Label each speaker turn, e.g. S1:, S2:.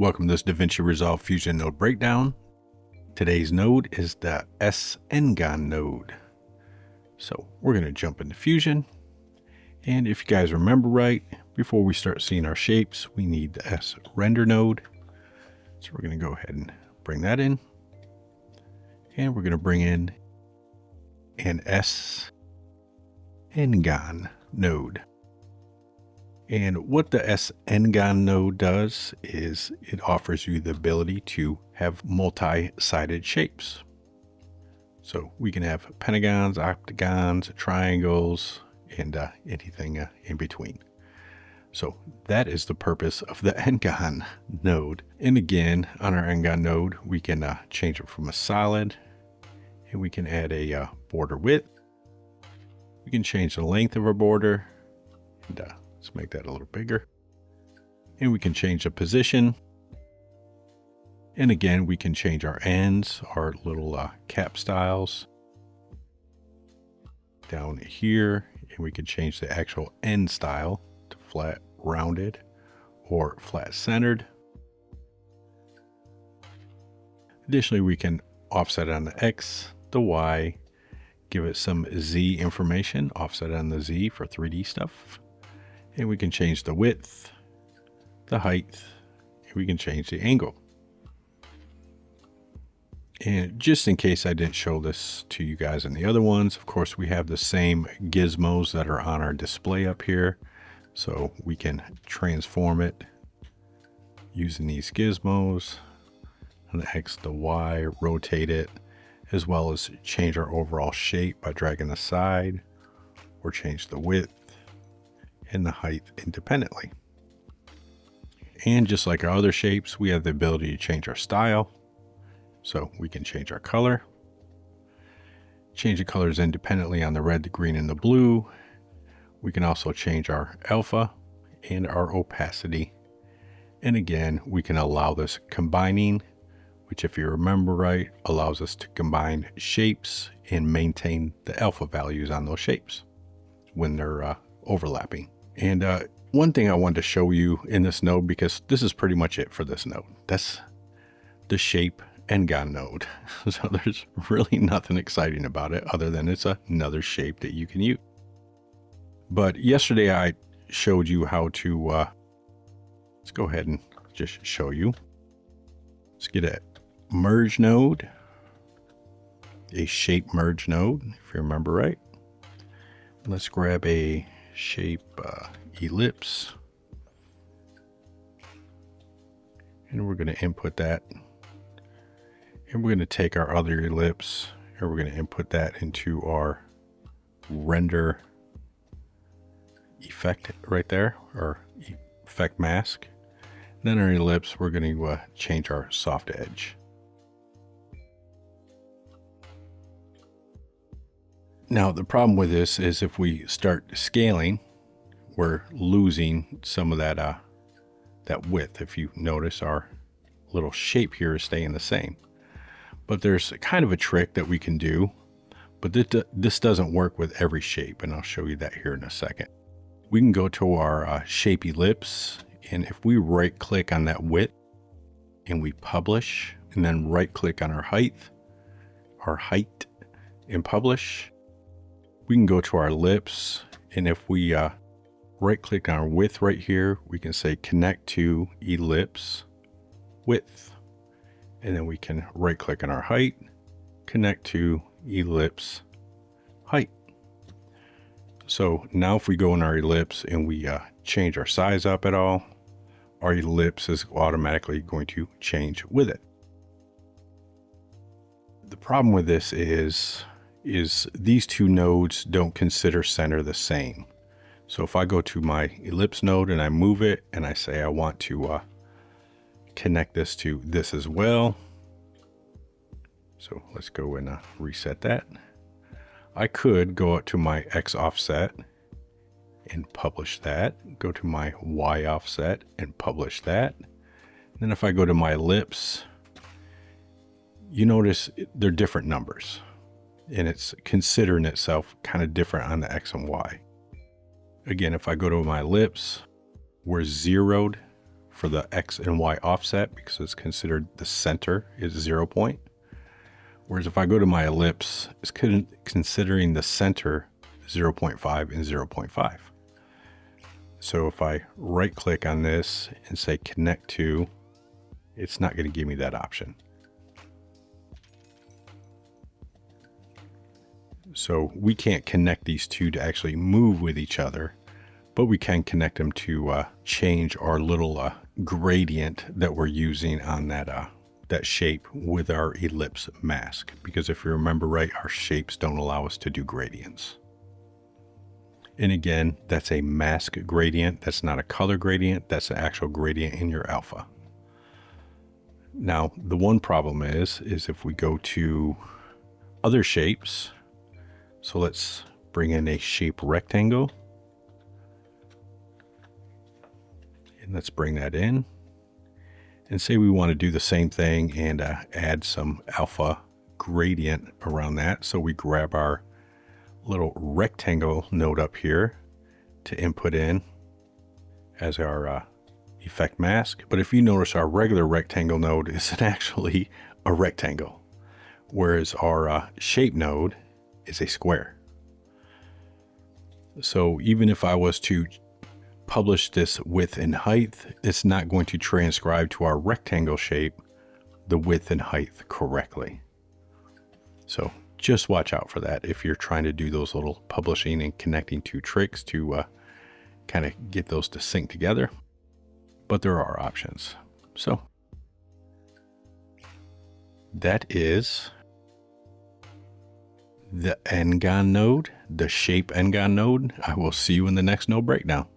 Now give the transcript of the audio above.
S1: Welcome to this DaVinci Resolve Fusion node breakdown. Today's node is the SNGon node. So we're going to jump into Fusion. And if you guys remember right, before we start seeing our shapes, we need the SRender node. So we're going to go ahead and bring that in. And we're going to bring in an SNGon node. And what the SNGon node does is it offers you the ability to have multi-sided shapes. So we can have pentagons, octagons, triangles, and anything in between. So that is the purpose of the SNGon node. And again, on our SNGon node, we can change it from a solid, and we can add a border width. We can change the length of our border, and let's make that a little bigger. And we can change the position. And again, we can change our ends, our little cap styles down here. And we can change the actual end style to flat rounded or flat centered. Additionally, we can offset on the X, the Y, give it some Z information, offset on the Z for 3D stuff. And we can change the width, the height, and we can change the angle. And just in case I didn't show this to you guys in the other ones, of course, we have the same gizmos that are on our display up here. So we can transform it using these gizmos on the X, the Y, rotate it, as well as change our overall shape by dragging the side or change the width and the height independently. And just like our other shapes, we have the ability to change our style. So we can change our color, change the colors independently on the red, the green, and the blue. We can also change our alpha and our opacity. And again, we can allow this combining, which if you remember right, allows us to combine shapes and maintain the alpha values on those shapes when they're overlapping. And one thing I wanted to show you in this node, because this is pretty much it for this node. That's the shape SNGon node. So there's really nothing exciting about it other than it's another shape that you can use. But yesterday I showed you how to, let's go ahead and just show you. Let's get a merge node, a shape merge node, if you remember right. Let's grab a shape ellipse, and we're going to input that, and we're going to take our other ellipse and we're going to input that into our render effect right there, or effect mask. And then our ellipse, we're going to change our soft edge. Now, the problem with this is if we start scaling, we're losing some of that width. If you notice, our little shape here is staying the same. But there's kind of a trick that we can do, but this doesn't work with every shape, and I'll show you that here in a second. We can go to our shape ellipse, and if we right click on that width and we publish, and then right click on our height and publish, we can go to our ellipse, and if we right click on our width right here, we can say connect to ellipse width, and then we can right click on our height, connect to ellipse height. So now if we go in our ellipse and we change our size up at all, our ellipse is automatically going to change with it. The problem with this is these two nodes don't consider center the same. So if I go to my ellipse node and I move it and I say I want to connect this to this as well. So let's go and reset that. I could go up to my X offset and publish that. Go to my Y offset and publish that. And then if I go to my ellipse, you notice they're different numbers. And it's considering itself kind of different on the X and Y. Again, if I go to my ellipse, we're zeroed for the X and Y offset because it's considered the center is 0 point. Whereas if I go to my ellipse, it's considering the center 0.5 and 0.5. So if I right click on this and say connect to, it's not going to give me that option. So we can't connect these two to actually move with each other, but we can connect them to change our little gradient that we're using on that shape with our ellipse mask. Because if you remember right, our shapes don't allow us to do gradients. And again, that's a mask gradient. That's not a color gradient. That's an actual gradient in your alpha. Now, the one problem is if we go to other shapes, so let's bring in a shape rectangle. And let's bring that in. And say we want to do the same thing and add some alpha gradient around that. So we grab our little rectangle node up here to input in as our effect mask. But if you notice, our regular rectangle node isn't actually a rectangle, whereas our shape node is a square. So even if I was to publish this width and height, it's not going to transcribe to our rectangle shape the width and height correctly. So just watch out for that if you're trying to do those little publishing and connecting two tricks to kind of get those to sync together. But there are options. So that is the SNGon node, the shape SNGon node. I will see you in the next node breakdown.